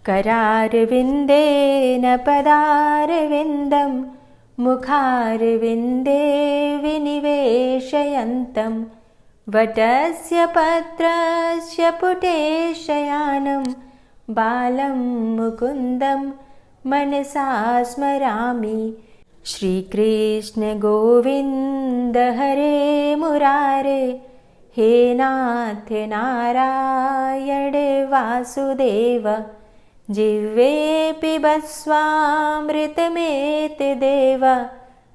करारविन्देन पदारविन्दं मुखारविन्दे विनिवेशयन्तं वटस्य पत्रस्य पुटे शयानं बालं मुकुन्दं मनसा स्मरामि। श्रीकृष्ण गोविन्द हरे मुरारे, हे नाथ नारायण वासुदेव, जिह्वे पिबस्वामृतमेतदेव,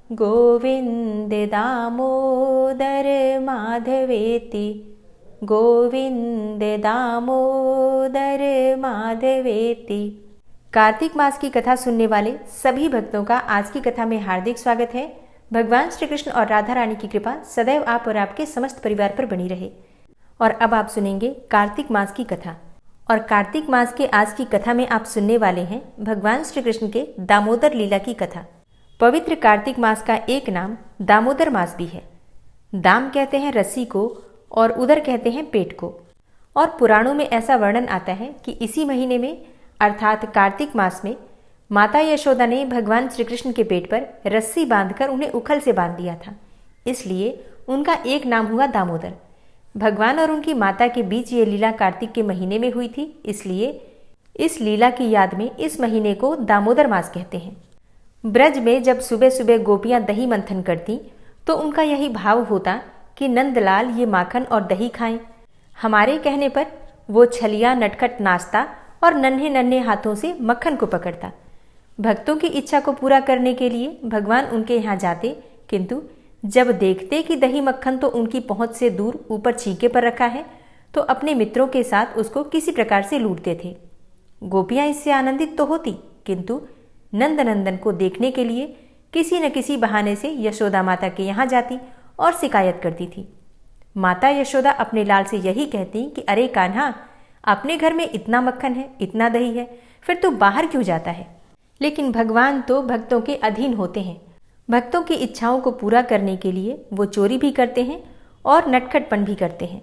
गोविन्द दामोदर माधवेति, गोविन्द दामोदर माधवेति। कार्तिक मास की कथा सुनने वाले सभी भक्तों का आज की कथा में हार्दिक स्वागत है। भगवान श्री कृष्ण और राधा रानी की कृपा सदैव आप और आपके समस्त परिवार पर बनी रहे। और अब आप सुनेंगे कार्तिक मास की कथा। और कार्तिक मास के आज की कथा में आप सुनने वाले हैं भगवान श्री कृष्ण के दामोदर लीला की कथा। पवित्र कार्तिक मास का एक नाम दामोदर मास भी है। दाम कहते हैं रस्सी को और उदर कहते हैं पेट को। और पुराणों में ऐसा वर्णन आता है कि इसी महीने में अर्थात कार्तिक मास में माता यशोदा ने भगवान श्री कृष्ण के पेट पर रस्सी बांधकर उन्हें उखल से बांध दिया था, इसलिए उनका एक नाम हुआ दामोदर। भगवान और उनकी माता के बीच ये लीला कार्तिक के महीने में हुई थी, इसलिए इस लीला की याद में इस महीने को दामोदर मास कहते हैं। ब्रज में जब सुबह सुबह गोपियां दही मंथन करती तो उनका यही भाव होता कि नंदलाल ये माखन और दही खाएं। हमारे कहने पर वो छलिया नटखट नाचता और नन्हे नन्हे हाथों से मक्खन को पकड़ता। भक्तों की इच्छा को पूरा करने के लिए भगवान उनके यहाँ जाते, किंतु जब देखते कि दही मक्खन तो उनकी पहुंच से दूर ऊपर छीके पर रखा है, तो अपने मित्रों के साथ उसको किसी प्रकार से लूटते थे। गोपियां इससे आनंदित तो होती, किंतु नंदनंदन को देखने के लिए किसी न किसी बहाने से यशोदा माता के यहाँ जाती और शिकायत करती थी। माता यशोदा अपने लाल से यही कहती कि अरे कान्हा, अपने घर में इतना मक्खन है, इतना दही है, फिर तू बाहर क्यों जाता है। लेकिन भगवान तो भक्तों के अधीन होते हैं। भक्तों की इच्छाओं को पूरा करने के लिए वो चोरी भी करते हैं और नटखटपन भी करते हैं।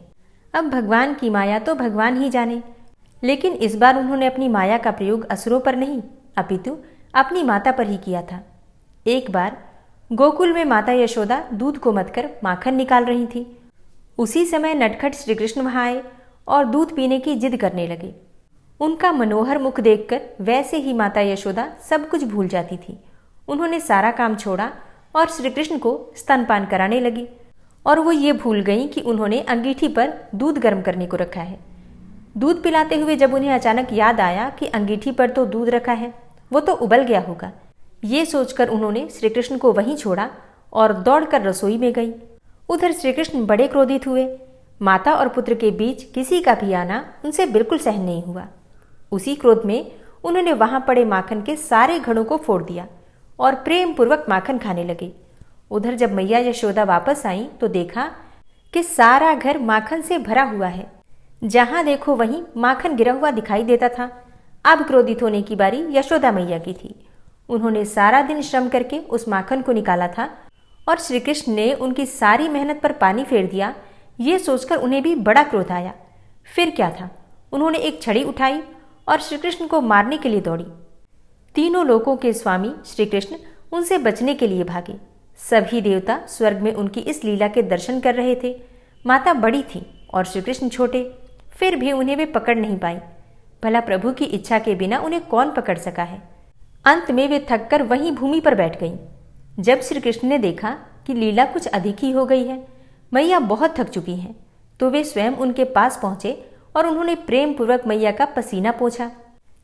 अब भगवान की माया तो भगवान ही जाने, लेकिन इस बार उन्होंने अपनी माया का प्रयोग असुरों पर नहीं, अपितु अपनी माता पर ही किया था। एक बार गोकुल में माता यशोदा दूध को मथकर माखन निकाल रही थी। उसी समय नटखट श्री कृष्ण वहां आए और दूध पीने की जिद करने लगे। उनका मनोहर मुख देखकर वैसे ही माता यशोदा सब कुछ भूल जाती थी। उन्होंने सारा काम छोड़ा और श्री कृष्ण को स्तनपान कराने लगी। और वो ये भूल गई कि उन्होंने अंगीठी पर दूध गर्म करने को रखा है। दूध पिलाते हुए जब उन्हें अचानक याद आया कि अंगीठी पर तो दूध रखा है, वो तो उबल गया होगा। ये सोचकर उन्होंने श्री कृष्ण को वहीं छोड़ा और दौड़कर रसोई में गई। उधर श्री कृष्ण बड़े क्रोधित हुए। माता और पुत्र के बीच किसी का भी आना उनसे बिल्कुल सहन नहीं हुआ। उसी क्रोध में उन्होंने वहां पड़े माखन के सारे घड़ों को फोड़ दिया और प्रेम पूर्वक माखन खाने लगे। उधर जब मैया यशोदा वापस आई तो देखा कि सारा घर माखन से भरा हुआ है। जहां देखो वहीं माखन गिरा हुआ दिखाई देता था। अब क्रोधित होने की बारी यशोदा मैया की थी। उन्होंने सारा दिन श्रम करके उस माखन को निकाला था और श्री कृष्ण ने उनकी सारी मेहनत पर पानी फेर दिया। ये सोचकर उन्हें भी बड़ा क्रोध आया। फिर क्या था, उन्होंने एक छड़ी उठाई और श्री कृष्ण को मारने के लिए दौड़ी। तीनों लोकों के स्वामी श्री कृष्ण उनसे बचने के लिए भागे। सभी देवता स्वर्ग में उनकी इस लीला के दर्शन कर रहे थे। माता बड़ी थी और श्री कृष्ण छोटे, फिर भी उन्हें वे पकड़ नहीं पाई। भला प्रभु की इच्छा के बिना उन्हें कौन पकड़ सका है। अंत में वे थककर वहीं भूमि पर बैठ गईं। जब श्री कृष्ण ने देखा कि लीला कुछ अधिक ही हो गई है, मैया बहुत थक चुकी हैं, तो वे स्वयं उनके पास पहुंचे और उन्होंने प्रेम पूर्वक मैया का पसीना पोंछा।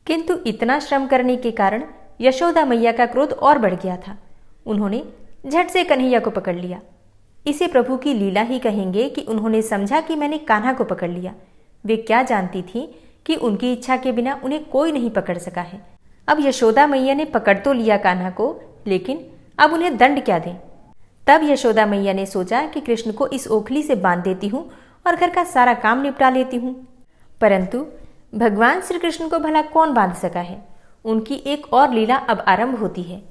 किंतु इतना श्रम करने के कारण यशोदा मैया का क्रोध और बढ़ गया था। उन्होंने झट से कन्हैया को पकड़ लिया। इसे प्रभु की लीला ही कहेंगे कि उन्होंने समझा कि मैंने कान्हा को पकड़ लिया। वे क्या जानती थी कि उनकी इच्छा के बिना उन्हें कोई नहीं पकड़ सका है। अब यशोदा मैया ने पकड़ तो लिया कान्हा को, लेकिन अब उन्हें दंड क्या दें। तब यशोदा मैया ने सोचा कि कृष्ण को इस ओखली से बांध देती हूँ और घर का सारा काम निपटा लेती हूँ। परंतु भगवान श्री कृष्ण को भला कौन बांध सका है। उनकी एक और लीला अब आरंभ होती है।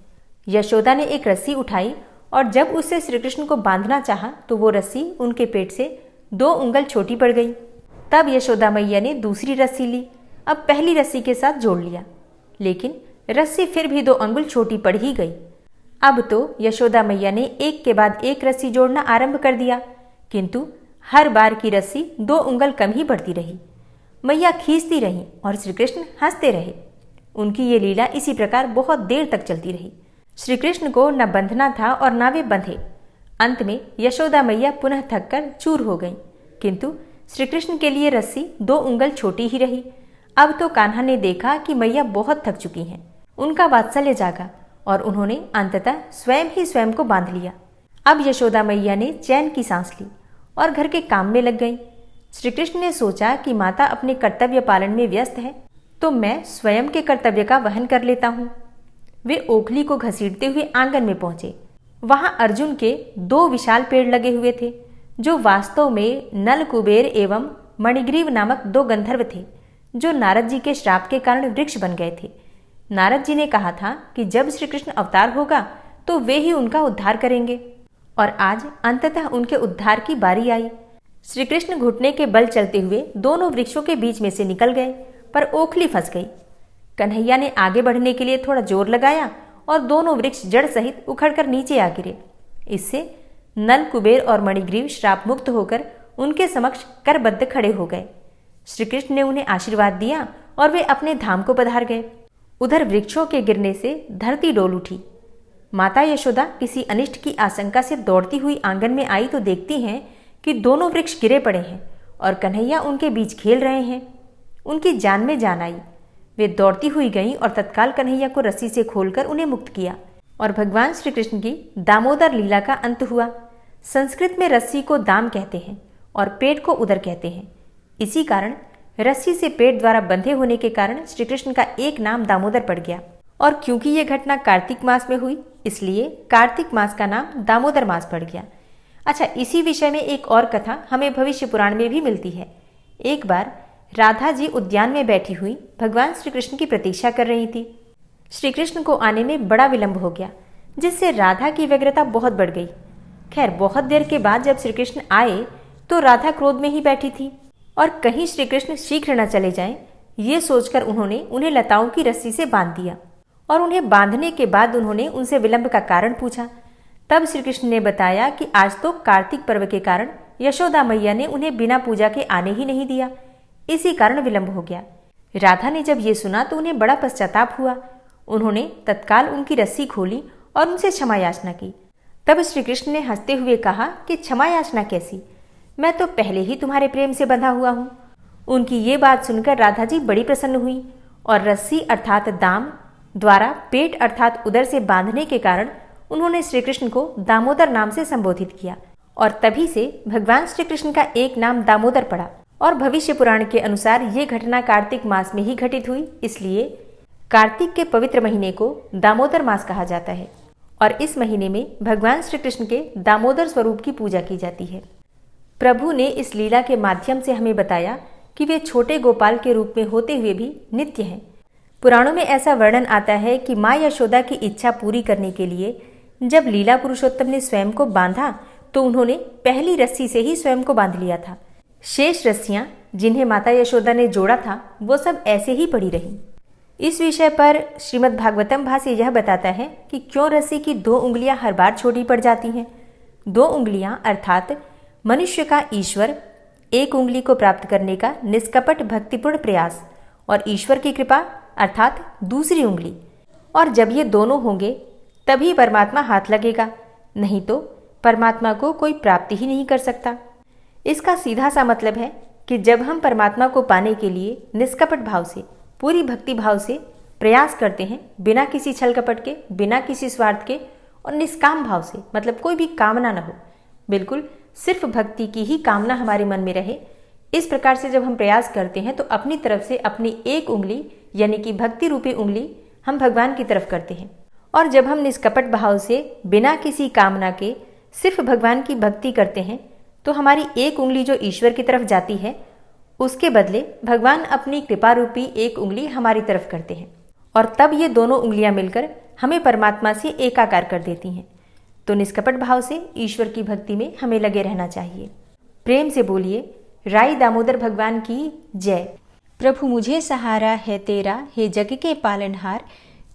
यशोदा ने एक रस्सी उठाई और जब उससे श्री कृष्ण को बांधना चाहा तो वो रस्सी उनके पेट से 2 उंगल छोटी पड़ गई। तब यशोदा मैया ने दूसरी रस्सी ली अब पहली रस्सी के साथ जोड़ लिया, लेकिन रस्सी फिर भी 2 अंगुल छोटी पड़ ही गई। अब तो यशोदा मैया ने एक के बाद एक रस्सी जोड़ना आरंभ कर दिया, किंतु हर बार की रस्सी 2 उंगल कम ही बढ़ती रही। मैया खींचती रहीं और श्री कृष्ण हंसते रहे। उनकी ये लीला इसी प्रकार बहुत देर तक चलती रही। श्री कृष्ण को न बंधना था और न वे बंधे। अंत में यशोदा मैया पुनः थककर चूर हो गईं, किंतु श्री कृष्ण के लिए रस्सी 2 उंगल छोटी ही रही। अब तो कान्हा ने देखा कि मैया बहुत थक चुकी हैं। उनका वात्सल्य जागा और उन्होंने अंततः स्वयं ही स्वयं को बांध लिया। अब यशोदा मैया ने चैन की सांस ली और घर के काम में लग गईं। श्री कृष्ण ने सोचा कि माता अपने कर्तव्य पालन में व्यस्त है, तो मैं स्वयं के कर्तव्य का वहन कर लेता हूँ। वे ओखली को घसीटते हुए आंगन में पहुंचे। वहां अर्जुन के 2 विशाल पेड़ लगे हुए थे, जो वास्तव में नल कुबेर एवं मणिग्रीव नामक 2 गंधर्व थे, जो नारद जी के श्राप के कारण वृक्ष बन गए थे। नारद जी ने कहा था कि जब श्री कृष्ण अवतार होगा तो वे ही उनका उद्धार करेंगे, और आज अंततः उनके उद्धार की बारी आई। श्री कृष्ण घुटने के बल चलते हुए दोनों वृक्षों के बीच में से निकल गए, पर ओखली फंस गई। कन्हैया ने आगे बढ़ने के लिए थोड़ा जोर लगाया और दोनों वृक्ष जड़ सहित उखड़कर नीचे आ गिरे। इससे नल कुबेर और मणिग्रीव श्राप मुक्त होकर उनके समक्ष करबद्ध खड़े हो गए। श्री कृष्ण ने उन्हें आशीर्वाद दिया और वे अपने धाम को पधार गए। उधर वृक्षों के गिरने से धरती डोल उठी। माता यशोदा किसी अनिष्ट की आशंका से दौड़ती हुई आंगन में आई तो देखती हैं कि दोनों वृक्ष गिरे पड़े हैं और कन्हैया उनके बीच खेल रहे हैं। उनकी जान में जान आई। वे दौड़ती हुई गईं और तत्काल कन्हैया को रस्सी से खोलकर उन्हें मुक्त किया और भगवान श्री कृष्ण की दामोदर लीला का अंत हुआ। संस्कृत में रस्सी को दाम कहते हैं और पेट को उदर कहते हैं। इसी कारण रस्सी से पेट द्वारा बंधे होने के कारण श्री कृष्ण का एक नाम दामोदर पड़ गया। और क्योंकि यह घटना कार्तिक मास में हुई, इसलिए कार्तिक मास का नाम दामोदर मास पड़ गया। अच्छा, इसी विषय में एक और कथा हमें भविष्य पुराण में भी मिलती है। एक बार राधा जी उद्यान में बैठी हुई भगवान श्री कृष्ण की प्रतीक्षा कर रही थी। श्री कृष्ण को आने में बड़ा विलंब हो गया, जिससे राधा की व्यग्रता बहुत बढ़ गई। खैर, बहुत देर के बाद जब श्री कृष्ण आए तो राधा क्रोध में ही बैठी थी और कहीं श्री कृष्ण शीघ्र न चले जाएं, ये सोचकर उन्होंने उन्हें लताओं की रस्सी से बांध दिया। और उन्हें बांधने के बाद उन्होंने उनसे विलंब का कारण पूछा। तब श्री कृष्ण ने बताया कि आज तो कार्तिक पर्व के कारण यशोदा मैया ने उन्हें बिना पूजा के आने ही नहीं दिया, इसी कारण विलंब हो गया। राधा ने जब ये सुना तो उन्हें बड़ा पश्चाताप हुआ। उन्होंने तत्काल उनकी रस्सी खोली और उनसे क्षमा याचना की। तब श्री कृष्ण ने हंसते हुए कहा कि क्षमा याचना कैसी, मैं तो पहले ही तुम्हारे प्रेम से बंधा हुआ हूँ। उनकी ये बात सुनकर राधा जी बड़ी प्रसन्न हुई और रस्सी अर्थात दाम द्वारा पेट अर्थात उदर से बांधने के कारण उन्होंने श्री कृष्ण को दामोदर नाम से संबोधित किया और तभी से भगवान श्री कृष्ण का एक नाम दामोदर पड़ा। और भविष्य पुराण के अनुसार ये घटना कार्तिक मास में ही घटित हुई, इसलिए कार्तिक के पवित्र महीने को दामोदर मास कहा जाता है और इस महीने में भगवान श्री कृष्ण के दामोदर स्वरूप की पूजा की जाती है। प्रभु ने इस लीला के माध्यम से हमें बताया कि वे छोटे गोपाल के रूप में होते हुए भी नित्य हैं। पुराणों में ऐसा वर्णन आता है कि माँ यशोदा की इच्छा पूरी करने के लिए जब लीला पुरुषोत्तम ने स्वयं को बांधा तो उन्होंने पहली रस्सी से ही स्वयं को बांध लिया था। शेष रस्सियां जिन्हें माता यशोदा ने जोड़ा था वो सब ऐसे ही पड़ी रहीं। इस विषय पर श्रीमद् भागवतम भाष्य यह बताता है कि क्यों रस्सी की 2 उंगलियां हर बार छोटी पड़ जाती हैं। 2 उंगलियां अर्थात मनुष्य का ईश्वर, 1 उंगली को प्राप्त करने का निष्कपट भक्तिपूर्ण प्रयास और ईश्वर की कृपा अर्थात दूसरी उंगली। और जब ये दोनों होंगे तभी परमात्मा हाथ लगेगा, नहीं तो परमात्मा को कोई प्राप्ति ही नहीं कर सकता। इसका सीधा सा मतलब है कि जब हम परमात्मा को पाने के लिए निष्कपट भाव से, पूरी भक्ति भाव से प्रयास करते हैं, बिना किसी छल कपट के, बिना किसी स्वार्थ के और निष्काम भाव से, मतलब कोई भी कामना न हो, बिल्कुल सिर्फ भक्ति की ही कामना हमारे मन में रहे, इस प्रकार से जब हम प्रयास करते हैं तो अपनी तरफ से अपनी 1 उंगली यानी कि भक्ति रूपी उंगली हम भगवान की तरफ करते हैं। और जब हम निष्कपट भाव से बिना किसी कामना के सिर्फ भगवान की भक्ति करते हैं तो हमारी 1 उंगली जो ईश्वर की तरफ जाती है, उसके बदले भगवान अपनी कृपा रूपी 1 उंगली हमारी तरफ करते हैं और तब ये दोनों उंगलियां मिलकर हमें परमात्मा से एकाकार कर देती हैं। तो निष्कपट भाव से ईश्वर की भक्ति में हमें लगे रहना चाहिए। प्रेम से बोलिए राई दामोदर भगवान की जय। प्रभु मुझे सहारा है तेरा, हे जग के पालनहार।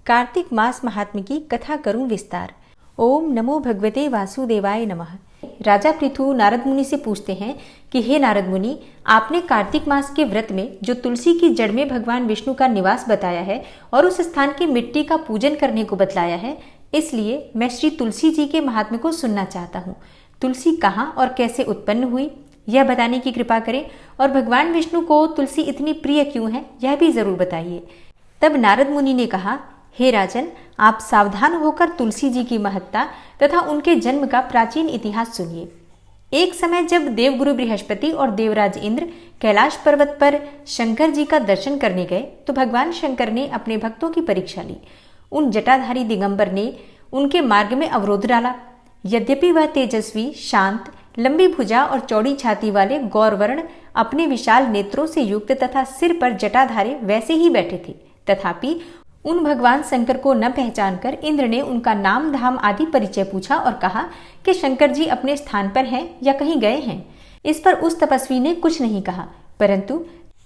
कार्तिक मास महात्म्य की कथा करूं विस्तार। ओम नमो भगवते वासुदेवाय नमः। राजा पृथु नारद मुनि से पूछते हैं कि हे नारद मुनि, आपने कार्तिक मास के व्रत में जो तुलसी की जड़ में भगवान विष्णु का निवास बताया है और उस स्थान की मिट्टी का पूजन करने को बतलाया है, इसलिए मैं श्री तुलसी जी के महात्म्य को सुनना चाहता हूँ। तुलसी कहाँ और कैसे उत्पन्न हुई, यह बताने की कृपा करें, और भगवान विष्णु को तुलसी इतनी प्रिय क्यों है, यह भी जरूर बताइए। तब नारद मुनि ने कहा, हे राजन, आप सावधान होकर तुलसी जी की महत्ता तथा उनके जन्म का प्राचीन इतिहास सुनिए। एक समय जब देवगुरु बृहस्पति और देवराज इंद्र कैलाश पर्वत पर शंकर जी का दर्शन करने गए तो भगवान शंकर ने अपने भक्तों की परीक्षा ली। उन जटाधारी दिगंबर ने उनके मार्ग में अवरोध डाला। यद्यपि वह तेजस्वी, शांत, लंबी भुजा और चौड़ी छाती वाले गौरवर्ण अपने विशाल नेत्रों से युक्त तथा सिर पर जटाधारी वैसे ही बैठे थे, तथापि उन भगवान शंकर को न पहचानकर इंद्र ने उनका नाम धाम आदि परिचय पूछा और कहा कि शंकर जी अपने स्थान पर हैं या कहीं गए हैं। इस पर उस तपस्वी ने कुछ नहीं कहा, परंतु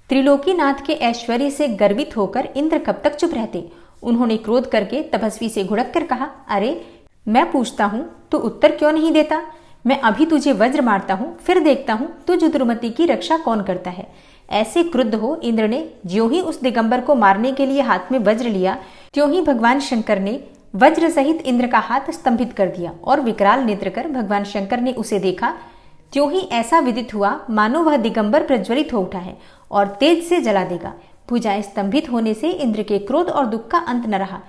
त्रिलोकीनाथ के ऐश्वर्य से गर्वित होकर इंद्र कब तक चुप रहते। उन्होंने क्रोध करके तपस्वी से घुड़क कर कहा, अरे मैं पूछता हूँ तो उत्तर क्यों नहीं देता? मैं अभी तुझे वज्र मारता हूँ, फिर देखता हूँ तुझ दुर्मति की रक्षा कौन करता है। ऐसे क्रुद्ध हो इंद्र ने ज्यों ही उस दिगंबर को मारने के लिए हाथ में वज्र लिया, त्यों ही भगवान शंकर ने वज्र सहित इंद्र का हाथ स्तंभित कर दिया और विकराल नेत्र कर भगवान शंकर ने उसे देखा। त्यों ही ऐसा विदित हुआ मानो वह दिगंबर प्रज्वलित हो उठा है और तेज से जला देगा। भुजाएं स्तंभित होने से इंद्र के क्रोध और दुख का अंत न रहा,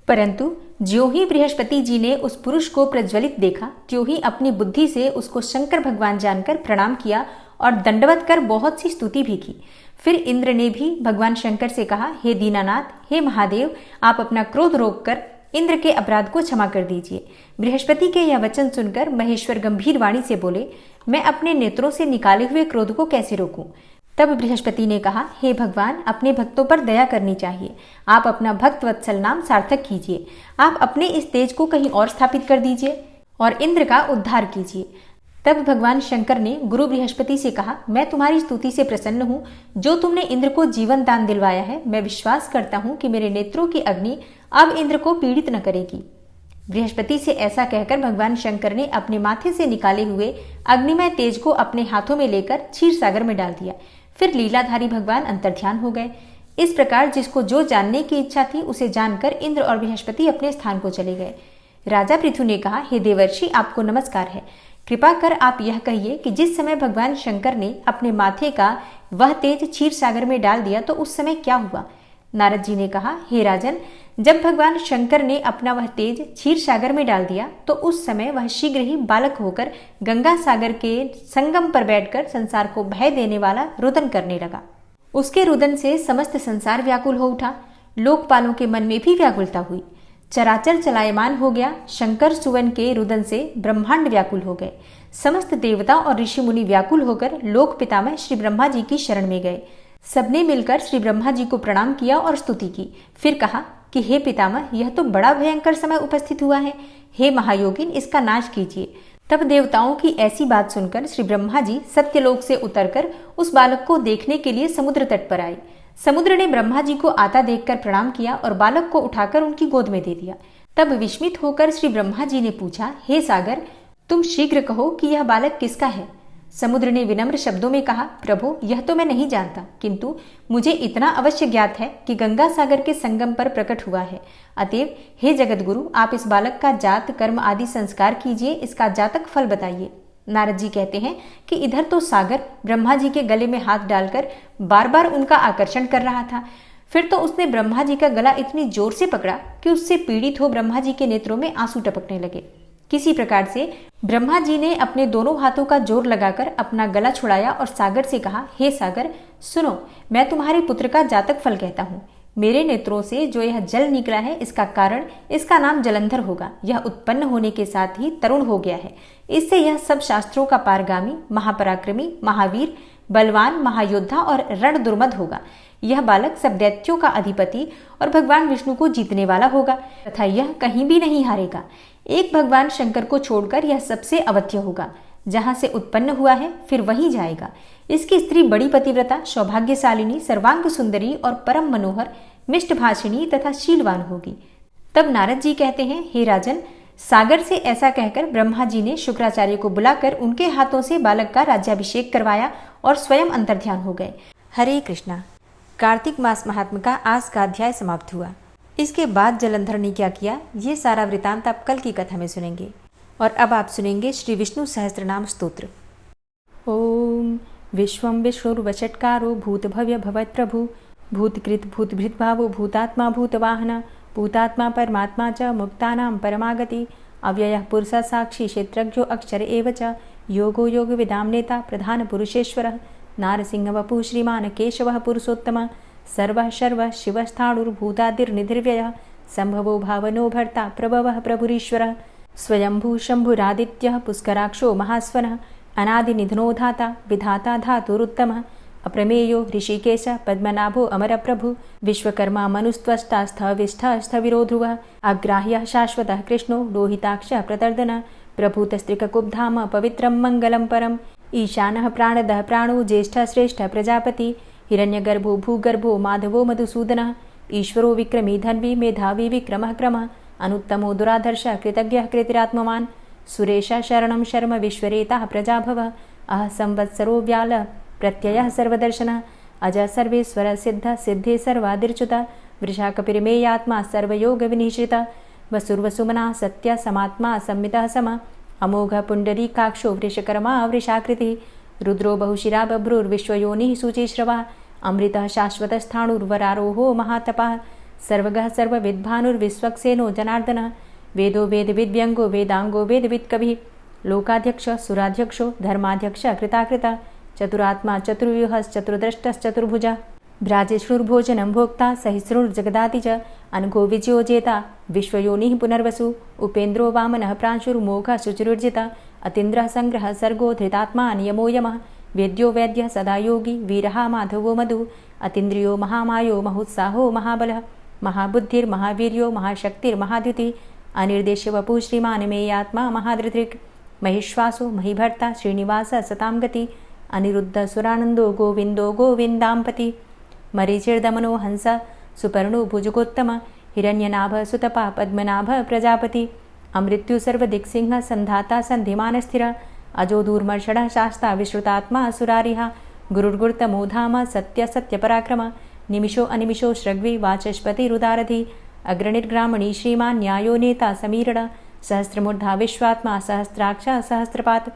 परंतु ज्यों ही बृहस्पति जी ने उस पुरुष को प्रज्वलित देखा, त्यों ही अपनी बुद्धि से उसको शंकर भगवान जानकर प्रणाम किया और दंडवत कर बहुत सी स्तुति भी की। फिर इंद्र ने भी भगवान शंकर से कहा, हे दीनानाथ, हे महादेव, आप अपना क्रोध रोककर इंद्र के अपराध को क्षमा कर दीजिए। बृहस्पति के यह वचन सुनकर महेश्वर गंभीर वाणी से बोले, मैं अपने नेत्रों से निकाले हुए क्रोध को कैसे रोकूं? तब बृहस्पति ने कहा, हे भगवान, अपने भक्तों पर दया करनी चाहिए। आप अपना भक्त वत्सल नाम सार्थक कीजिए। आप अपने इस तेज को कहीं और स्थापित कर दीजिए और इंद्र का उद्धार कीजिए। तब भगवान शंकर ने गुरु बृहस्पति से कहा, मैं तुम्हारी स्तुति से प्रसन्न हूँ। जो तुमने इंद्र को जीवन दान दिलवाया है, मैं विश्वास करता हूँ कि मेरे नेत्रों की अग्नि अब इंद्र को पीड़ित न करेगी। बृहस्पति से ऐसा कहकर भगवान शंकर ने अपने माथे से निकाले हुए अग्निमय तेज को अपने हाथों में लेकर क्षीर सागर में डाल दिया। फिर लीलाधारी भगवान अंतर्ध्यान हो गए। इस प्रकार जिसको जो जानने की इच्छा थी उसे जानकर इंद्र और बृहस्पति अपने स्थान को चले गए। राजा पृथु ने कहा, हे देवर्षि, आपको नमस्कार है। कृपा कर आप यह कहिए कि जिस समय भगवान शंकर ने अपने माथे का वह तेज क्षीर सागर में डाल दिया तो उस समय क्या हुआ? नारद जी ने कहा, हे राजन, जब भगवान शंकर ने अपना वह तेज क्षीर सागर में डाल दिया तो उस समय वह शीघ्र ही बालक होकर गंगा सागर के संगम पर बैठकर संसार को भय देने वाला रुदन करने लगा। उसके रुदन से समस्त संसार व्याकुल हो उठा। लोकपालों के मन में भी व्याकुलता हुई। चराचर चलायमान हो गया। शंकर सुवन के रुदन से ब्रह्मांड व्याकुल हो गए। समस्त देवता और ऋषि मुनि व्याकुल होकर लोक पितामह श्री ब्रह्मा जी की शरण में गए। सबने मिलकर श्री ब्रह्मा जी को प्रणाम किया और स्तुति की। फिर कहा कि हे पितामह, यह तो बड़ा भयंकर समय उपस्थित हुआ है। हे महायोगिन, इसका नाश कीजिए। तब देवताओं की ऐसी बात सुनकर श्री ब्रह्मा जी सत्यलोक से उतरकर उस बालक को देखने के लिए समुद्र तट पर आए। समुद्र ने ब्रह्मा जी को आता देखकर प्रणाम किया और बालक को उठाकर उनकी गोद में दे दिया। तब विस्मित होकर श्री ब्रह्मा जी ने पूछा, हे सागर, तुम शीघ्र कहो कि यह बालक किसका है? समुद्र ने विनम्र शब्दों में कहा, प्रभु, यह तो मैं नहीं जानता, किंतु मुझे इतना अवश्य ज्ञात है कि गंगा सागर के संगम पर प्रकट हुआ है। अतएव हे जगत गुरु, आप इस बालक का जात कर्म आदि संस्कार कीजिए, इसका जातक फल बताइए। नारद जी कहते हैं कि इधर तो सागर ब्रह्मा जी के गले में हाथ डालकर बार बार उनका आकर्षण कर रहा था। फिर तो उसने ब्रह्मा जी का गला इतनी जोर से पकड़ा कि उससे पीड़ित हो ब्रह्मा जी के नेत्रों में आंसू टपकने लगे। किसी प्रकार से ब्रह्मा जी ने अपने दोनों हाथों का जोर लगाकर अपना गला छुड़ाया और सागर से कहा, हे सागर, सुनो, मैं तुम्हारे पुत्र का जातक फल कहता हूँ। मेरे नेत्रों से जो यह जल निकला है, इसका कारण इसका नाम जलंधर होगा। यह उत्पन्न होने के साथ ही तरुण हो गया है। इससे यह सब शास्त्रों का पारगामी, महापराक्रमी, महावीर, बलवान, महायोद्धा और रण दुर्मद होगा। यह बालक सब दैत्यों का अधिपति और भगवान विष्णु को जीतने वाला होगा तथा यह कहीं भी नहीं हारेगा। एक भगवान शंकर को छोड़कर यह सबसे अवध्य होगा। जहाँ से उत्पन्न हुआ है फिर वहीं जाएगा। इसकी स्त्री बड़ी पतिव्रता, सौभाग्यशालिनी, सर्वांग सुंदरी और परम मनोहर, मिष्टभाषिणी तथा शीलवान होगी। तब नारद जी कहते हैं, हे राजन, सागर से ऐसा कहकर ब्रह्मा जी ने शुक्राचार्य को बुलाकर उनके हाथों से बालक का राज्याभिषेक करवाया और स्वयं अंतर्ध्यान हो गए। हरे कृष्णा। कार्तिक मास महात्म का आज का अध्याय समाप्त हुआ। इसके बाद जलंधर ने क्या किया, ये सारा वृतांत आप कल की कथा में सुनेंगे। और अब आप सुनेंगे श्री विष्णु सहस्त्रनाम स्तोत्र। ओम विश्वं विष्णुर्वषट्कारो भूतभव्य भवत्प्रभु भूतकृत भूतभृद्भावो भूतात्मा भूतवाहन भूतात्मा परमात्मा च मुक्तानां परमागति अव्ययः पुरुषः साक्षी क्षेत्रज्ञो अक्षर एव च योगो योगविदां नेता प्रधानपुरुषेश्वरः नारसिंहवपुः श्रीमान् केशवः पुरुषोत्तमः सर्वः शर्वः शिवस्थाणुर्भूतादिर्निधिर्व्ययः सम्भवो भावनो भर्ता प्रभवः प्रभुरीश्वरः स्वयंभू शंभुरादित्यः पुष्कराक्षो महास्वनः अनादिनिधनो धाता विधाता धातुरुत्तमः अप्रमेयो ऋषिकेश पद्मनाभो अमरप्रभु विश्वकर्मा मनुस्त्वष्टा स्थविष्ठः स्थविरो ध्रुवः अग्राह्यः शाश्वतः कृष्णो लोहिताक्षः प्रतर्दनः प्रभूतस्त्रिककुब्धाम पवित्रं मङ्गलं परम् ईशानः प्राणदः प्राणो ज्येष्ठः श्रेष्ठः प्रजापति हिरण्यगर्भो भूगर्भो माधवो मधुसूदनः ईश्वरो विक्रमी धन्वी मेधावी विक्रमः क्रमः अनुत्तमो दुराधर्षः कृतज्ञः कृतिरात्मवान् सुरेशः शरणं शर्म विश्वरेताः प्रजाभवः अह संवत्सरो व्यालः प्रत्ययः सर्वदर्शनः अजः सर्वेश्वरः सिद्धः सिद्धे सर्वादिर्च्युतः वृषाकपिर्मेयात्मा सर्वयोगविनिश्रितः वसुर्वसुमनः सत्यः समात्मा संमितः समः अमोघः पुण्डरीकाक्षो वृषकर्मा वृषाकृतिः रुद्रो बहुशिरा बभ्रुर्विश्वयोनिः शुचिश्रवः अमृतः शाश्वतस्थाणुर्वरारोहो महातपः सर्वगः सर्वविद्भानुर्विश्वक्सेनो जनार्दनः वेदो वेदविद्व्यङ्गो वेदाङ्गो वेदवित्कविः लोकाध्यक्षः सुराध्यक्षो धर्माध्यक्षः कृताकृतः चतुरात्मा चतुर्व्यूहश्चतुर्द्रष्टश्चतुर्भुजः भ्राजिष्णुर्भोजनं भोक्ता सहिष्णुर्जगदाति च अनघो विजयो जेता विश्वयोनिः पुनर्वसु उपेन्द्रो वामनः प्रांशुर्मोघः शुचिरुर्जितः अतीन्द्रः संग्रहः सर्गो धृतात्मा नियमो यमः वेद्यो वैद्यः सदा योगी वीरः माधवो मधु अतीन्द्रियो महामायो महोत्साहो महाबलः महाबुद्धिर्महावीर्यो महाशक्तिर्महाद्युतिः अनिर्देश्य वपुः श्रीमान् मेयात्मा महाधृतिर् महिश्वासो महीभर्ता श्रीनिवासः सतां गति अनिरुद्ध सुरानन्दो गोविन्दो गोविन्दाम्पति मरीचिर्दमनो हंस सुपर्णो भुजगोत्तम हिरण्यनाभ सुतपा पद्मनाभ प्रजापति अमृत्यु सर्वदिक्सिंह संधाता संधिमानस्थिर अजो दूर्मर्षणः शास्ता विश्रुतात्मा सुरारिः गुरुर्गुरुतमो धाम सत्य सत्यपराक्रम निमिषो अनिमिषो श्रग्वी वाचस्पतिरुदारधि अग्रणिर्ग्रामणी श्रीमान् न्यायो नेता समीरण सहस्रमूर्धा विश्वात्मा सहस्राक्ष सहस्रपात्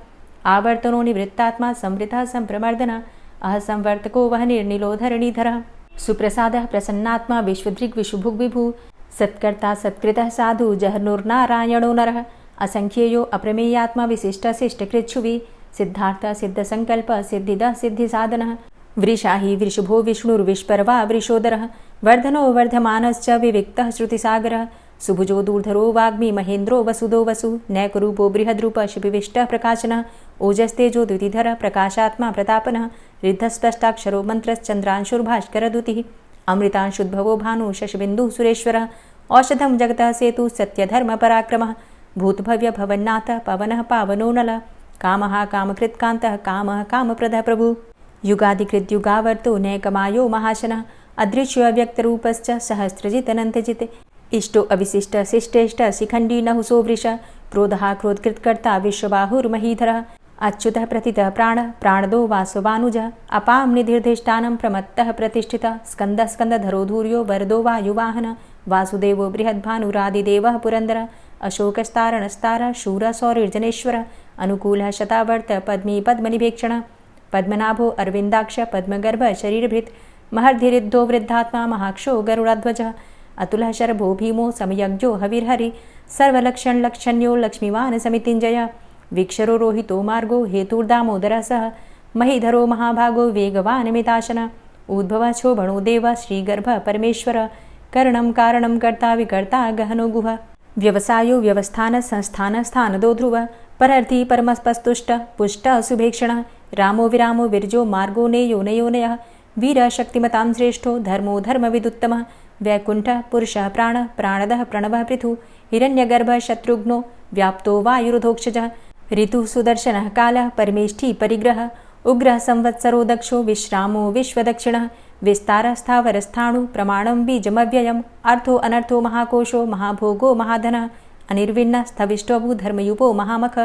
आवर्तनो निवृत्तात्मा संवृतः संप्रमर्दन अह संवर्तको वहनिर्निलोधरणीधरः सुप्रसादः प्रसन्नात्मा विश्वदृग् विशुभुग्विभु सत्कर्ता सत्कृतः साधु जहर्नुर्नारायणो नरः असंख्येयो अप्रमेयात्मा विशिष्टशिष्टकृच्छुवि सिद्धार्थ सिद्धसंकल्प सिद्धिदः सिद्धिसाधनः वृषाहि वृषभो विष्णुर्विष्पर्वा वृषोदरः वर्धनो वर्धमानश्च विविक्तः श्रुतिसागरः सुभुजो दूर्धरो वाग्मी महेन्द्रो वसुदो वसु नैकरूपो बृहद्रूप शिपिविष्टः प्रकाशनः ओजस्तेजो द्युतिधरः प्रकाशात्मा प्रतापनः रिद्धस्पष्टाक्षरो मन्त्रश्चन्द्रांशुर्भास्करदुतिः अमृतांशुद्भवो भानु शशबिन्दुः सुरेश्वरः औषधं जगतः सेतु सत्यधर्मपराक्रमः भूतभव्य भवन्नाथ पवनः पावनो नलः कामः कामकृत्कान्तः कामः कामप्रदः प्रभु युगादिकृद्युगावर्तो नैकमायो महाशनः अदृश्यो अव्यक्तरूपश्च सहस्रजितनन्तजित् इष्टो अविशिष्ट शिष्टेष्ट शिखण्डी नहुसो वृष क्रोधः क्रोधकृत्कर्ता विश्वबाहुर्महीधरः अच्युतः प्रतितः प्राणः प्राणदो वासवानुजः अपां निधिर्धिष्ठानं प्रमत्तः प्रतिष्ठितः स्कन्दः स्कन्दधरो धूर्यो वरदो वायुवाहनः वासुदेवो बृहद्भानुरादिदेवः पुरन्दरः अशोकस्तारणस्तारः शूरः सौरिर्जनेश्वरः अनुकूलः शतावर्त पद्मी पद्मनिभेक्षणः पद्मनाभो अरविन्दाक्ष पद्मगर्भ शरीरभृत् महर्धिरिद्धो वृद्धात्मा महाक्षो गरुडाध्वजः अतुलः शरभो भीमो समयज्ञो हविर्हरि सर्वलक्षणलक्षण्यो लक्ष्मीवान् समितिञ्जयः वीक्षरो रोहितो मार्गो हेतुर्दामोदरः सः महीधरो महाभागो वेगवान् मिताशनः उद्भवः शोभणो देवः श्रीगर्भः परमेश्वरः करणं कारणं कर्ता विकर्ता गहनो गुहः व्यवसायो व्यवस्थान संस्थान स्थानदो ध्रुवः परर्थी परमस्पस्तुष्टः पुष्टः सुभेक्षणः रामो विरामो विरजो मार्गो नेयो नयोनयः वीरः शक्तिमतां श्रेष्ठो धर्मो धर्मविदुत्तमः वैकुण्ठः पुरुषः प्राणः प्राणदः प्रणवः पृथु हिरण्यगर्भः शत्रुघ्नो व्याप्तो वायुरुधोक्षजः ऋतुः सुदर्शनः कालः परमेष्ठी परिग्रह उग्रः संवत्सरो दक्षो विश्रामो विश्वदक्षिणः विस्तारस्थावरस्थाणु प्रमाणं बीजमव्ययम् अर्थो अनर्थो महाकोशो महाभोगो महाधनः अनिर्विण्ण स्थविष्टोभू धर्मयुपो महामख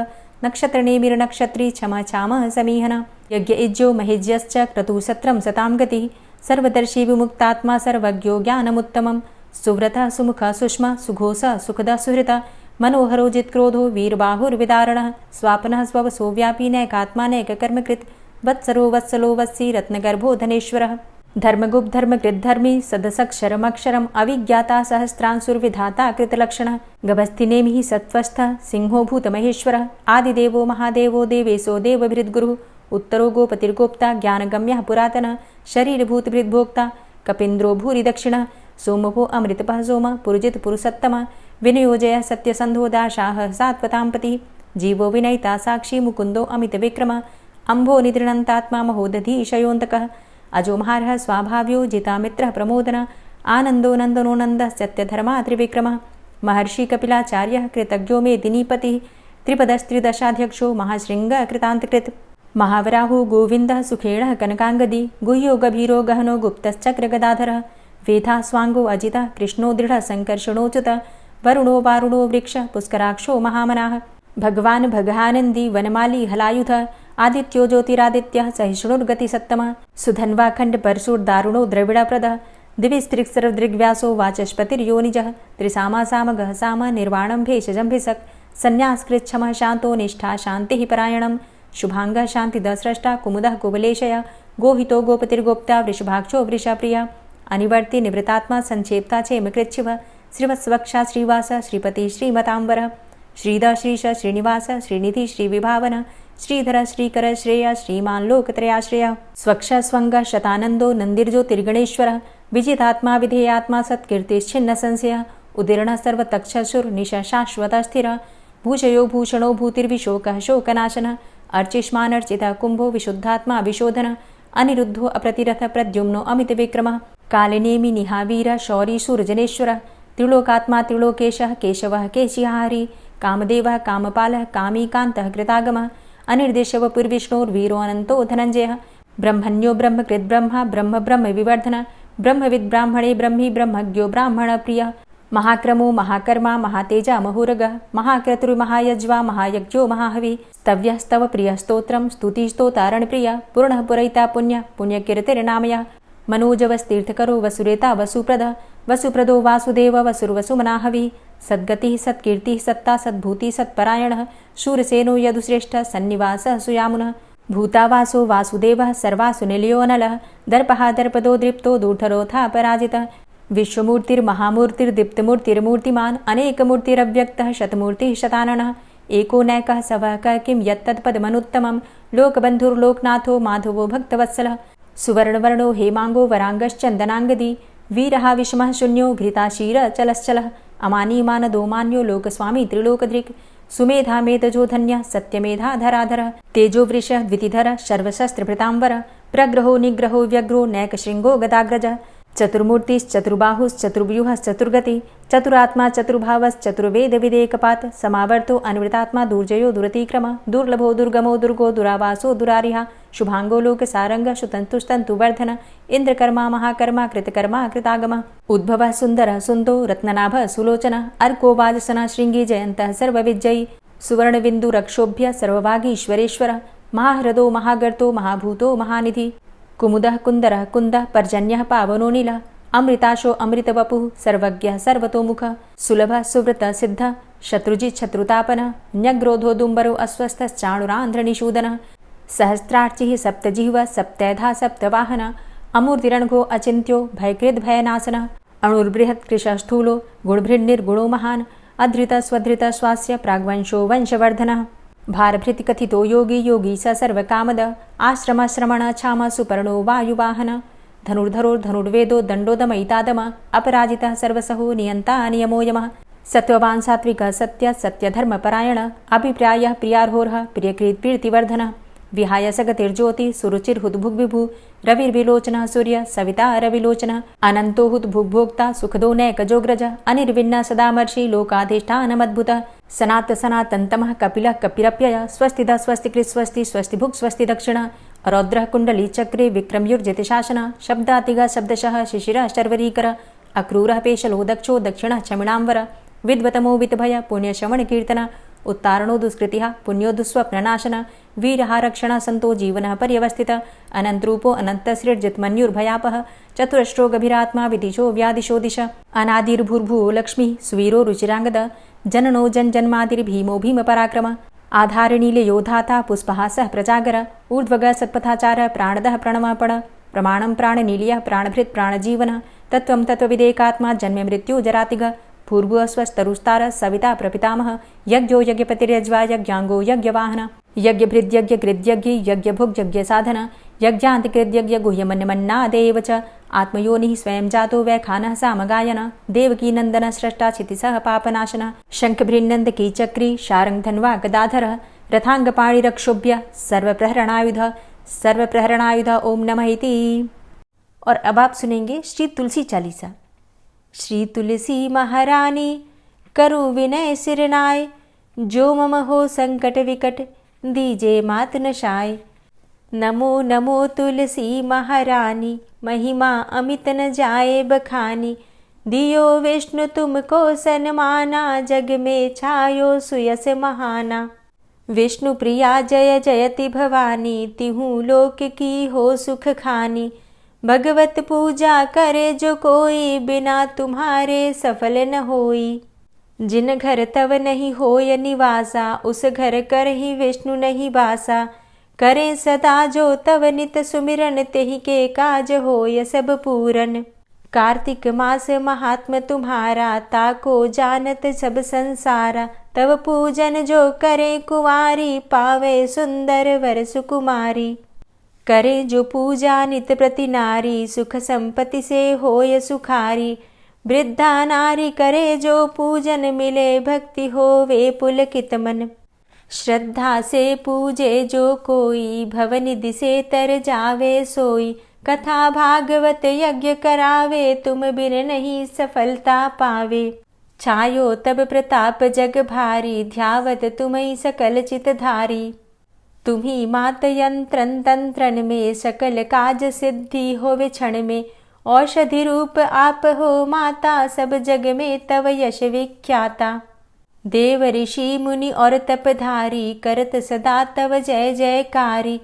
नक्षत्रनेमिर्नक्षत्री क्षमा चामः समीहन यज्ञ इज्यो महेज्यश्च क्रतुः सत्रं सतां गतिः सर्वदर्शी विमुक्तात्मा सर्वज्ञो ज्ञानमुत्तमं सुव्रतः सुमुखः सुष्मा सुघोषः सुखदः सुहृतः मनोहरो जित्क्रोधो वीरबाहुर्विदारणः स्वापनः स्ववसो व्यापी नैकात्मानैककर्मकृत् वत्सरो वत्सलो वत्सी रत्नगर्भो धनेश्वरः धर्मगुप्त धर्मकृद्धर्मी सदसक्षरमक्षरम् अविज्ञाता सहस्रांसुर्विधाता कृतलक्षणः गभस्तिनेमिः सत्त्वस्थः सिंहो भूतमहेश्वरः आदिदेवो महादेवो देवेशो देवभृद्गुरुः उत्तरो गोपतिर्गोप्ता ज्ञानगम्यः पुरातनः शरीरभूतभृद्भोक्ता कपीन्द्रो भूरि दक्षिणः सोमभो अमृतपः सोमः पुरुजित पुरुषोत्तमः विनियोजयः सत्यसन्धो दाशाः सात्वतां पतिः जीवो विनयिता साक्षी मुकुन्दो अमितविक्रमः अम्भो निदृणन्तात्मा महोदधीशयोऽन्तकः अजोमहारः स्वाभाव्यो जितामित्रः प्रमोदनः आनन्दो नन्दनो नन्दः सत्यधर्मा त्रिविक्रमः महर्षि कपिलाचार्यः कृतज्ञो मेदिनीपतिः त्रिपदस्त्रिदशाध्यक्षो महाशृङ्गः कृतान्तकृत् महावराहो गोविन्दः सुखेणः कनकाङ्गदी गुह्यो गभीरो गहनो गुप्तश्चक्रगदाधरः वेधा स्वाङ्गो अजितः कृष्णो दृढः सङ्कर्षणोच्युतः वरुणो वारुणो वृक्षः पुष्कराक्षो महामनाः भगवान् भगानन्दी वनमाली हलायुधः आदित्यो ज्योतिरादित्यः सहिष्णुर्गतिसत्तमः सुधन्वाखण्ड परशुर्दारुणो द्रविडप्रदः दिविस्त्रिक्सर्वदृग्व्यासो वाचस्पतिर्योनिजः त्रिसामासामगः साम निर्वाणं भेषजम्भिषक् सन्न्यासकृच्छमः शान्तो निष्ठा शान्तिः परायणं शुभाङ्गः शान्तिदस्रष्टा कुमुदः कुवलेशय गोहितो गोपतिर्गोप्ता वृषभाक्षो वृषप्रिया अनिवर्ति निवृतात्मा संक्षेप्ता चेमकृच्छिव श्रीवत्सवक्षा श्रीवास श्रीपति श्रीमताम्बरः श्रीधर श्रीश श्रीनिवास श्रीनिधि श्रीविभावन श्रीधर श्रीकर श्रेय श्रीमान् लोकत्रयाश्रय स्वक्ष स्वंग शतानंदो नंदिर्ज्योतिर्गणेश्वरः विजितात्मा विधेयात्मा सत्कीर्तिश्छिन्न संशयः उदीर्णः सर्वतक्षशुर्निश शाश्वतः स्थिरः भूषयो भूषणो भूतिर्विशोकः शोकनाशनः अर्चिष्मानर्चितः कुम्भो विशुद्धात्मा विशोधनः अनिरुद्धो अप्रतिरथ प्रद्युम्नो अमितविक्रमः कालिनेमि निहावीर शौरी शूरजनेश्वरः त्रिलोकात्मा त्रिलोकेशः केशवः केशिहारी कामदेवः कामपालः कामीकान्तः कृतागमः अनिर्देशवपुर्विष्णोर्वीरो अनन्तो धनञ्जयः ब्रह्मण्यो ब्रह्मकृद्ब्रह्मा ब्रह्म ब्रह्म विवर्धनः ब्रह्मविद् ब्राह्मणे ब्रह्मी ब्रह्मज्ञो ब्राह्मणप्रियः महाक्रमो महाकर्मा महातेजा महोरगः महाक्रतुर्महायज्वा महायज्ञो महाहविः स्तव्यः स्तव प्रियः स्तोत्रं स्तुतिस्तोतारणप्रियः पूर्णः पुरैता पुण्यः पुण्यकीर्तिर्नामयः मनोजवस्तीर्थकरो वसुरेता वसुप्रदः वसुप्रदो वासुदेव वसुर्वसुमनाहविः सद्गतिः सत्कीर्तिः सत्ता सद्भूतिः सत्परायणः शूरसेनो यदुश्रेष्ठः सन्निवासः सुयामुनः भूतावासो वासुदेवः सर्वासु निलयोऽनलः दर्पः दर्पदो दृप्तो दूर्धरोऽथा पराजितः विश्वमूर्तिर्महामूर्तिर्दीप्तमूर्तिर्मूर्तिमान् अनेकमूर्तिरव्यक्तः शतमूर्तिः शताननः एको नैकः सवः किं यत्तत्पदमनुत्तमं लोकबन्धुर्लोकनाथो माधवो भक्तवत्सलः सुवर्णवर्णो हेमाङ्गो वराङ्गश्चन्दनाङ्गदी वीरः विषमः शून्यो घृताशीरचलश्चलः अमानीमानदो मान्यो लोकस्वामी त्रिलोकधृक् सुमेधा मेधजो धन्यः सत्यमेधा धराधरः तेजो वृषः द्वितिधरः सर्वशस्त्रभृताम्बरः प्रग्रहो निग्रहो व्यग्रो नैकशृङ्गो गदाग्रजः चतुर्मूर्तिश्चतुर्बाहुश्चतुर्व्यूहश्चतुर्गति चतुरात्मा चतुर्भावश्चतुर्वेदविदेकपात् समावर्तो अनिवृतात्मा दुर्जयो दुरतिक्रमः दुर्लभो दुर्गमो दुर्गो दुरावासो दुरारिहा शुभाङ्गो लोकसारङ्गः शुतन्तुस्तन्तुवर्धन इन्द्रकर्मा महाकर्मा कृतकर्मा कृतागमः उद्भवः सुन्दरः सुन्दो रत्ननाभः सुलोचनः अर्को वाजसनः शृङ्गी जयन्तः सर्वविजयी सुवर्णबिन्दुरक्षोभ्य सर्वभागीश्वरेश्वरः महाह्रदो महागर्तो महाभूतो महानिधि कुमुदः कुन्दरः कुन्दः पर्जन्यः पावनो नीलः अमृताशो अमृतवपुः सर्वज्ञः सर्वतोमुखः सुलभः सुव्रतः सिद्धः शत्रुजित् शत्रुतापनः न्यग्रोधो दुम्बरो अस्वस्थश्चाणुरान्ध्रनिषूदनः सहस्रार्चिः सप्तजिह्वः सप्तैधा सप्तवाहनः अमूर्तिरणघो अचिन्त्यो भयकृद्भयनाशनः अणुर्बृहत् कृशस्थूलो गुणभृन्निर्गुणो महान् अधृतः स्वधृतः स्वास्य प्राग्वंशो वंशवर्धनः भारभृतिकथितो योगी योगी स सर्वकामद आश्रमश्रमण क्षाम सुपर्णो वायुवाहन धनुर्धरोर्धनुर्वेदो दण्डोदमयितादम अपराजितः सर्वसहो नियन्ता नियमो यमः सत्त्ववान् सात्विकः सत्य सत्यधर्मपरायण अभिप्रायः प्रियार्होर्ह प्रियकृत् प्रीतिवर्धनः विहाय सगतिर्ज्योति सुरुचिर्हुद्भुग् विभु रविर्विलोचनः सूर्य सविता रविलोचनः अनंतो हुद्भुग्भोक्ता सुखदो नैकजोग्रज अनिर्विण्ण सदामर्षि लोकाधिष्ठानमद्भुतः सनात सनातन्तमः कपिलः कपिरप्यय स्वस्तिदा स्वस्तिकृत् स्वस्ति स्वस्तिभुक् स्वस्ति दक्षिणः रौद्रः कुण्डली चक्रे विक्रमयुर्जित शासनः शब्दातिगा शब्दशः शिशिरः शर्वरीकर अक्रूरः पेशलो दक्षो दक्षिणः क्षमिणाम्बर विद्वतमो वितभय पुण्यश्रवण कीर्तन उत्तारणो दुष्कृतिः पुण्यो दुःस्वप्ननाशन वीरः रक्षणः सन्तो जीवनः पर्यवस्थितः अनन्तरूपो अनन्तसृर्जितमन्युर्भयापः चतुरश्रो गभीरात्मा विदिशो व्यादिशो दिश अनादिर्भूर्भुवो लक्ष्मी सुवीरो रुचिराङ्गद जननो जन्मादिर्भीमो भीमपराक्रम आधारनीलयोधाता पुष्पहासः प्रजागर ऊर्ध्वगः सत्पथाचारः प्राणदः प्रणवापण प्रमाणं प्राणनीलयः प्राणभृत् प्राणजीवनः तत्त्वं तत्त्वविदेकात्मा जन्म मृत्यु जरातिग भूर्भुवः स्वस्तरुस्तारः सविता प्रपितामह यज्ञो यज्ञपतिर्यज्वा यज्ञाङ्गो यज्ञवाहन यज्ञभृद्यज्ञकृद्यज्ञ यज्ञभुग्यज्ञसाधन यज्ञान्तकृद्यज्ञ गुह्यमन्यमन्नादेव च आत्मयोनिः स्वयं जातो वैखानः सामगायन देवकी नन्दन स्रष्टा क्षितिसः पापनाशन शङ्खभृन्नन्दकी चक्री शारङ्गधन्वा गदाधरः रथाङ्गपाणिरक्षोभ्य सर्वप्रहरणायुध ओम नमः इति। और अब आप सुनेंगे श्री तुलसी चालीसा। श्री तुलसी महारानी करु विनय सिरनाय जो मम हो संकट विकट दीजे मात नशाय। नमो नमो तुलसी महारानी महिमा अमित न जाए बखानी दियो विष्णु तुमको सन्माना जग में छायो सुयस महाना। विष्णु प्रिया जय जयति भवानी तिहु लोक की हो सुख खानी। भगवत पूजा करे जो कोई बिना तुम्हारे सफल न होई। जिन घर तव नहीं होय निवासा उस घर कर ही विष्णु नहीं बासा। करे सदा जो तव नित सुमिरन तेहि के काज होय सब पूरन। कार्तिक मास महात्म तुम्हारा ताको जानत सब संसारा। तव पूजन जो करे कुंवारी पावे सुंदर वर सुकुमारी। करे जो पूजा नित प्रति नारी सुख संपत्ति से होय सुखारी। वृद्धा नारी करे जो पूजन मिले भक्ति होवे पुलकित मन। श्रद्धा से पूजे जो कोई भवनिधि से तर जावे सोई। कथा भागवत यज्ञ करावे तुम बिन नहीं सफलता पावे। छायो तब प्रताप जग भारी ध्यावत तुम्हि सकल चित धारी। तुम्ही मात यंत्रन तंत्रन में सकल काज सिद्धि होवे क्षण में। औषधि रूप आप हो माता सब जग में तव यश विख्याता। देव ऋषि मुनि और तपधारी करत सदा तव जय जयकारी।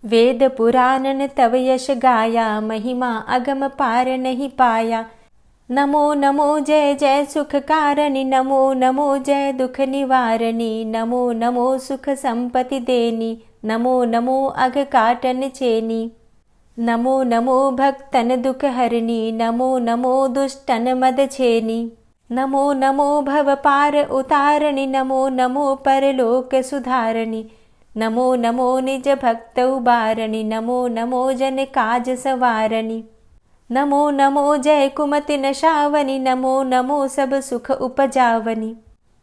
वेद पुराणन तव यश गाया महिमा अगम पार नहीं पाया। नमो नमो जय जय सुख कारणी नमो नमो जय दुख निवारणी। नमो नमो सुख संपत्ति देनी नमो नमो अघ काटन चेनी। नमो नमो भक्तन दुख हरणी नमो नमो दुष्टन मद छेनी। नमो नमो भव पार उतारणी नमो नमो परलोक सुधारणी। नमो नमो निज भक्त उबारणी नमो नमो जन काज सवारणी। नमो नमो जय कुमति नशावनी नमो नमो सब सुख उपजावनी।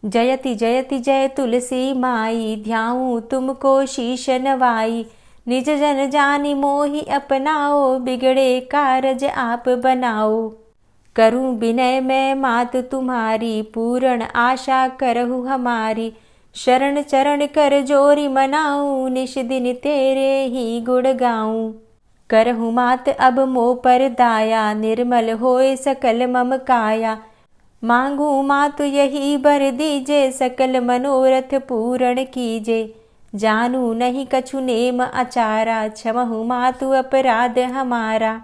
जयति जयति जय तुलसी माई ध्याऊं तुमको शीश नवाई। निज जन जानी मोहि अपनाओ बिगड़े कारज आप बनाओ। करूं विनय मैं मात तुम्हारी पूर्ण आशा करहु हमारी। शरण चरण कर जोरी मनाऊं निश दिन तेरे ही गुण गाऊं। करहु मात अब मोह पर दाया निर्मल होए सकल मम काया। मांगू मातु यही बर दीजे सकल मनोरथ पूर्ण कीजे। जानू नहीं कछु नेम आचारा क्षमहु मातु अपराध हमारा।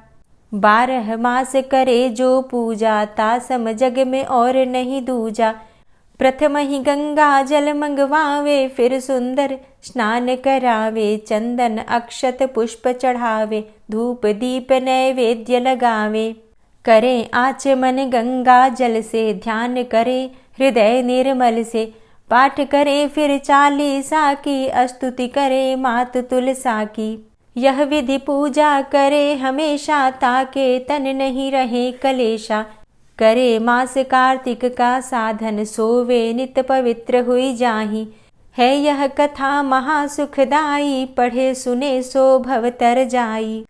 12 मास करे जो पूजा तासम जग में और नहीं दूजा। प्रथम ही गंगा जल मंगवावे फिर सुंदर स्नान करावे। चंदन अक्षत पुष्प चढ़ावे धूप दीप नैवेद्य लगावे। करे आचमन गंगा जल से ध्यान करे हृदय निर्मल से। पाठ करे फिर चालीसा की स्तुति करे मात तुलसा की। यह विधि पूजा करे हमेशा ताके तन नहीं रहे कलेशा। करे मास कार्तिक का साधन सोवे नित पवित्र हुई जाहि। है यह कथा महासुखदाई, पढ़े सुने सो भव तर जाई।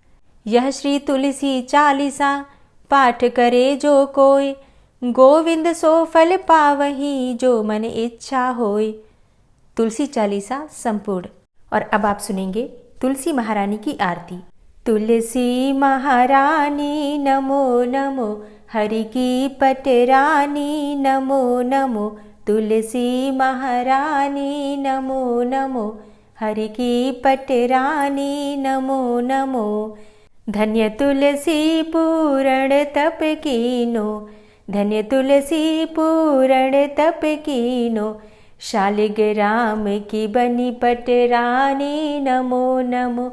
यह श्री तुलसी चालीसा, पाठ करे जो कोय, गोविंद सो फल पावही, जो मन इच्छा होय। तुलसी चालीसा संपूर्ण। और अब आप सुनेंगे तुलसी महारानी की आरती। तुलसी महारानी नमो नमो, हरि की पटरानी नमो नमो। तुलसी महारानी नमो नमो, हरि की पटरानी नमो नमो। धन्य तुलसी पूर्ण तप कीनो, धन्य तुलसी पूर्ण तप कीनो। शालिग्राम की बनी पटरानी नमो नमो।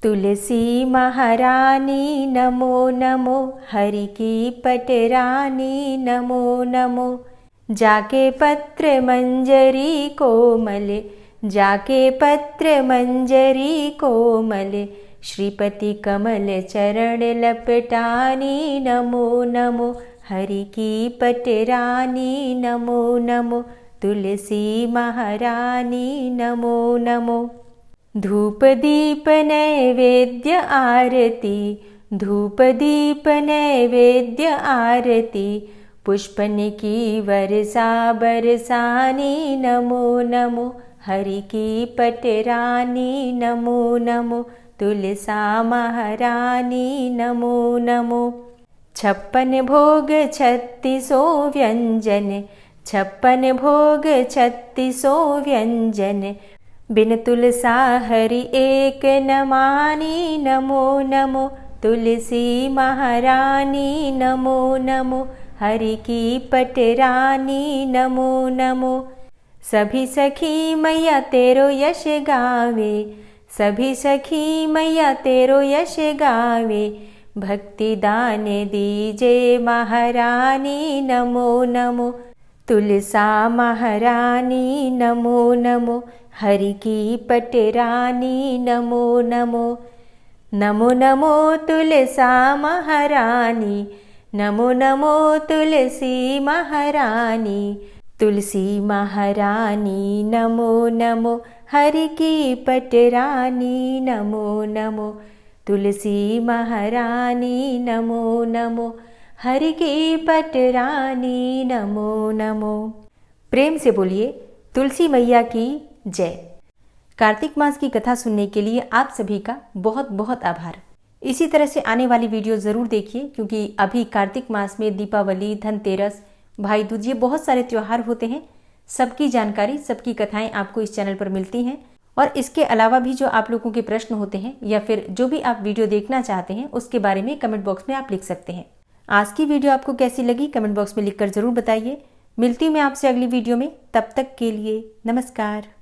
तुलसी महारानी नमो नमो, हरि की पटरानी नमो नमो। जाके पत्र मंजरी कोमल, जाके पत्र मंजरी कोमल। श्रीपति कमल चरण लपटानी नमो नमो, हरि की पटरानी नमो नमो। तुलसी महारानी नमो नमो। धूप दीप नैवेद्य आरती, धूप दीप नैवेद्य आरती। पुष्पन की वर्षा बरसानी नमो नमो, हरि की पटरानी नमो नमो। तुलसा महारानी नमो नमो। 56 भोग 36 व्यंजन, 56 भोग 36 व्यंजन। बिन तुलसा हरि एक न मानी नमो नमो। तुलसी महारानी नमो नमो, हरि की पटरानी नमो नमो। सभी सखी मैया तेरो यश गावे, सभी सखी मैया तेरो यश गावे। भक्ति दान दीजे महारानी नमो नमो। तुलसा महारानी नमो नमो, हरि की पटरानी नमो नमो। नमो नमो तुलसा महारानी, नमो नमो तुलसी महारानी। तुलसी महारानी नमो नमो, हरि की पटरानी नमो नमो। तुलसी महारानी नमो नमो, हरि की पटरानी नमो नमो। प्रेम से बोलिए तुलसी मैया की जय। कार्तिक मास की कथा सुनने के लिए आप सभी का बहुत बहुत आभार। इसी तरह से आने वाली वीडियो ज़रूर देखिए, क्योंकि अभी कार्तिक मास में दीपावली, धनतेरस, भाई दूज, ये बहुत सारे त्यौहार होते हैं। सबकी जानकारी, सबकी कथाएं आपको इस चैनल पर मिलती हैं। और इसके अलावा भी जो आप लोगों के प्रश्न होते हैं या फिर जो भी आप वीडियो देखना चाहते हैं, उसके बारे में कमेंट बॉक्स में आप लिख सकते हैं। आज की वीडियो आपको कैसी लगी कमेंट बॉक्स में लिखकर ज़रूर बताइए। मिलती हूँ मैं आपसे अगली वीडियो में, तब तक के लिए नमस्कार।